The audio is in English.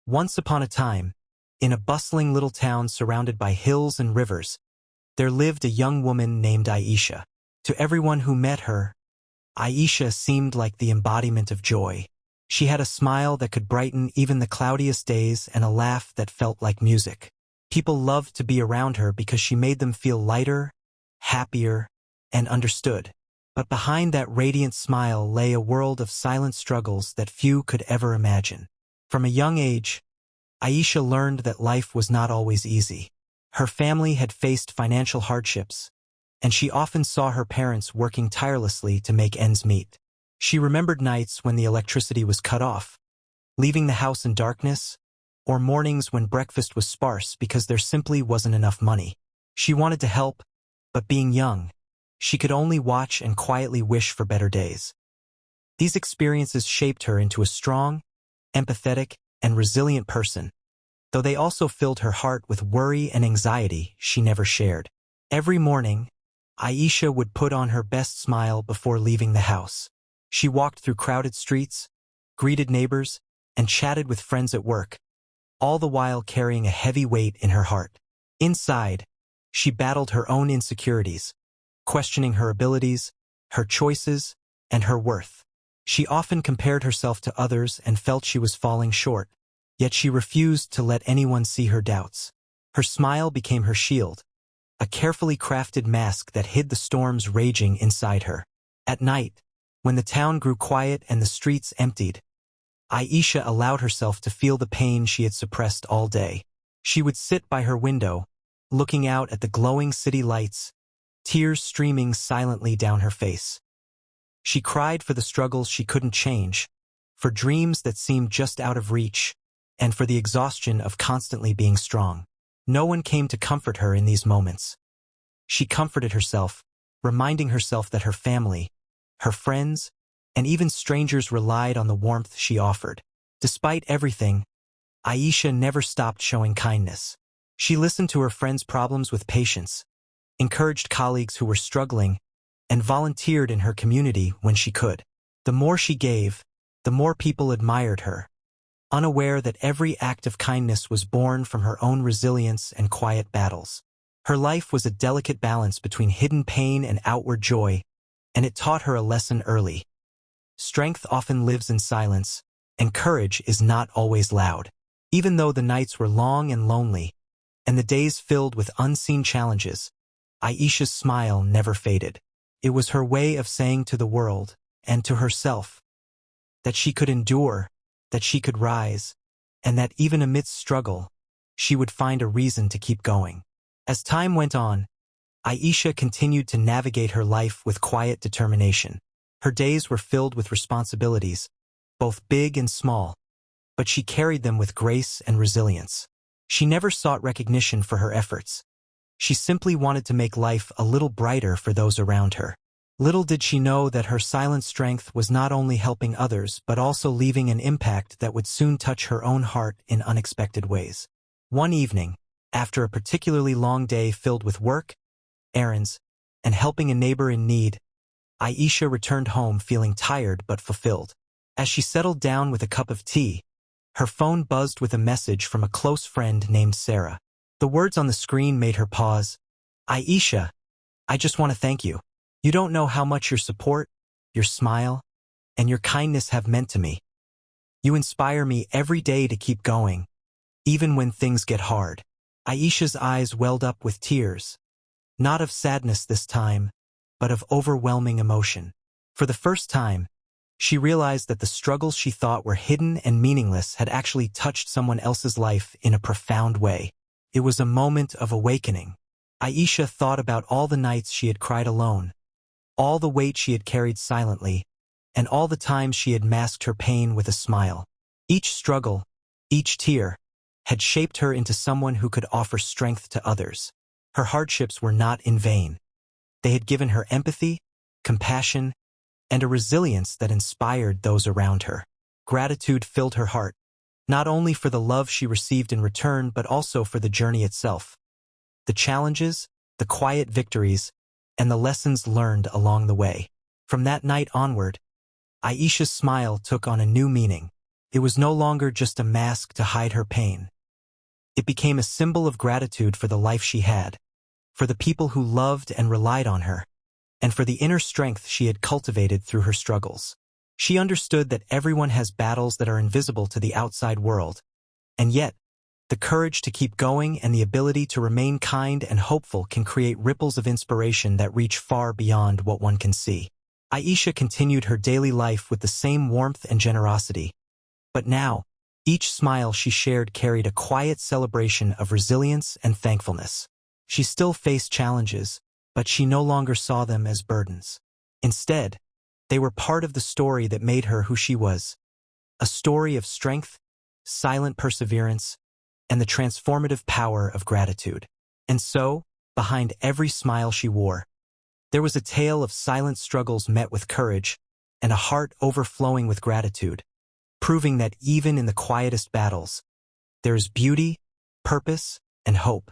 Once upon a time, in a bustling little town surrounded by hills and rivers, there lived a young woman named Aisha. To everyone who met her, Aisha seemed like the embodiment of joy. She had a smile that could brighten even the cloudiest days and a laugh that felt like music. People loved to be around her because she made them feel lighter, happier, and understood. But behind that radiant smile lay a world of silent struggles that few could ever imagine. From a young age, Aisha learned that life was not always easy. Her family had faced financial hardships, and she often saw her parents working tirelessly to make ends meet. She remembered nights when the electricity was cut off, leaving the house in darkness, or mornings when breakfast was sparse because there simply wasn't enough money. She wanted to help, but being young, she could only watch and quietly wish for better days. These experiences shaped her into a strong, empathetic, and resilient person, though they also filled her heart with worry and anxiety she never shared. Every morning, Aisha would put on her best smile before leaving the house. She walked through crowded streets, greeted neighbors, and chatted with friends at work, all the while carrying a heavy weight in her heart. Inside, she battled her own insecurities, questioning her abilities, her choices, and her worth. She often compared herself to others and felt she was falling short, yet she refused to let anyone see her doubts. Her smile became her shield, a carefully crafted mask that hid the storms raging inside her. At night, when the town grew quiet and the streets emptied, Aisha allowed herself to feel the pain she had suppressed all day. She would sit by her window, looking out at the glowing city lights, tears streaming silently down her face. She cried for the struggles she couldn't change, for dreams that seemed just out of reach, and for the exhaustion of constantly being strong. No one came to comfort her in these moments. She comforted herself, reminding herself that her family, her friends, and even strangers relied on the warmth she offered. Despite everything, Aisha never stopped showing kindness. She listened to her friends' problems with patience, encouraged colleagues who were struggling, and volunteered in her community when she could. The more she gave, the more people admired her, unaware that every act of kindness was born from her own resilience and quiet battles. Her life was a delicate balance between hidden pain and outward joy, and it taught her a lesson early. Strength often lives in silence, and courage is not always loud. Even though the nights were long and lonely, and the days filled with unseen challenges, Aisha's smile never faded. It was her way of saying to the world, and to herself, that she could endure, that she could rise, and that even amidst struggle, she would find a reason to keep going. As time went on, Aisha continued to navigate her life with quiet determination. Her days were filled with responsibilities, both big and small, but she carried them with grace and resilience. She never sought recognition for her efforts. She simply wanted to make life a little brighter for those around her. Little did she know that her silent strength was not only helping others but also leaving an impact that would soon touch her own heart in unexpected ways. One evening, after a particularly long day filled with work, errands, and helping a neighbor in need, Aisha returned home feeling tired but fulfilled. As she settled down with a cup of tea, her phone buzzed with a message from a close friend named Sarah. The words on the screen made her pause. "Aisha, I just want to thank you. You don't know how much your support, your smile, and your kindness have meant to me. You inspire me every day to keep going, even when things get hard." Aisha's eyes welled up with tears, not of sadness this time, but of overwhelming emotion. For the first time, she realized that the struggles she thought were hidden and meaningless had actually touched someone else's life in a profound way. It was a moment of awakening. Aisha thought about all the nights she had cried alone, all the weight she had carried silently, and all the times she had masked her pain with a smile. Each struggle, each tear, had shaped her into someone who could offer strength to others. Her hardships were not in vain. They had given her empathy, compassion, and a resilience that inspired those around her. Gratitude filled her heart, not only for the love she received in return but also for the journey itself. The challenges, the quiet victories, and the lessons learned along the way. From that night onward, Aisha's smile took on a new meaning. It was no longer just a mask to hide her pain. It became a symbol of gratitude for the life she had, for the people who loved and relied on her, and for the inner strength she had cultivated through her struggles. She understood that everyone has battles that are invisible to the outside world, and yet, the courage to keep going and the ability to remain kind and hopeful can create ripples of inspiration that reach far beyond what one can see. Aisha continued her daily life with the same warmth and generosity, but now, each smile she shared carried a quiet celebration of resilience and thankfulness. She still faced challenges, but she no longer saw them as burdens. Instead, they were part of the story that made her who she was, a story of strength, silent perseverance, and the transformative power of gratitude. And so, behind every smile she wore, there was a tale of silent struggles met with courage and a heart overflowing with gratitude, proving that even in the quietest battles, there is beauty, purpose, and hope.